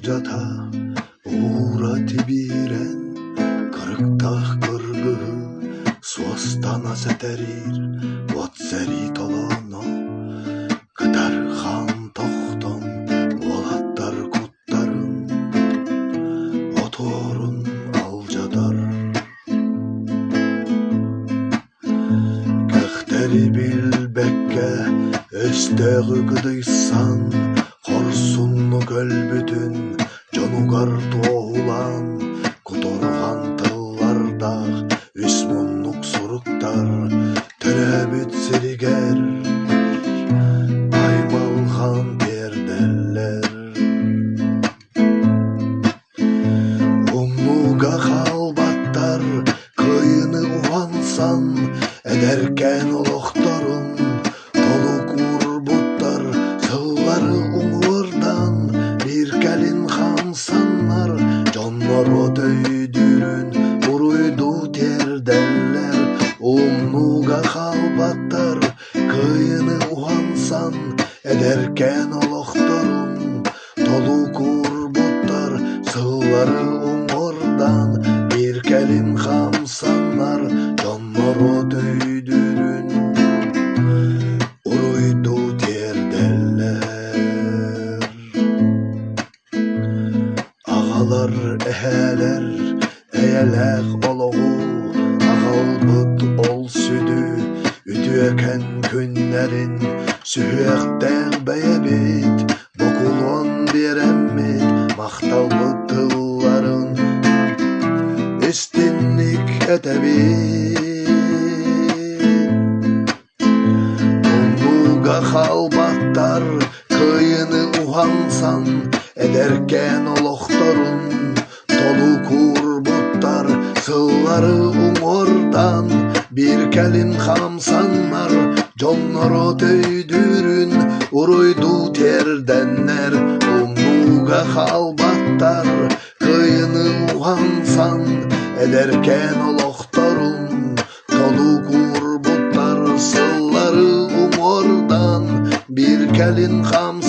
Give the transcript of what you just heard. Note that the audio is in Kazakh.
жата ура тибирен кырыктах кыргыгы суастана сәтәрир ватсәри толоно кытар хан тоқтон олаттар куттарын оторун алжадар кәхтәри билбәккә өстәгы кыдыйсан Корсунну көлбүтүн жонугар тоолан Куторган тыллардах үсмуннук суруктар Төрөбүт сиригер Аймалхан перделлер Умнуга халбаттар Кыйыны уансан Эдеркен олохторун Толу курбуттар Сыллары уңурдан Bir kelin хамсаннар Жонноро төйдүрүн Уруйду терделлер Умнуга халбаттар Кыйыны уансан Эдеркен олохторун Толу курбуттар Сыллары уңурдан Bir kelin хамсаннар Жонноро төйдүрүн Уруйду терделлер Ağalar eheler Eyelek oloğu Ağalbıt ol südü Ütüeken günlerin Sühüekten beyebit Bokulon biremmit Maktalbıt tılların Üstünlük etebit Umluga halbattar Kıyını uhansan Ederken oloktorun Tolu kurbuttar Sılları umordan Bir kelin hamsanlar Jonnoro töydürün Uruydu terdenler Umluga halbattar Kıyını uhansan Ederken oloktorun Tolu kurbuttar Sılları umordan Bir kelin hamsanlar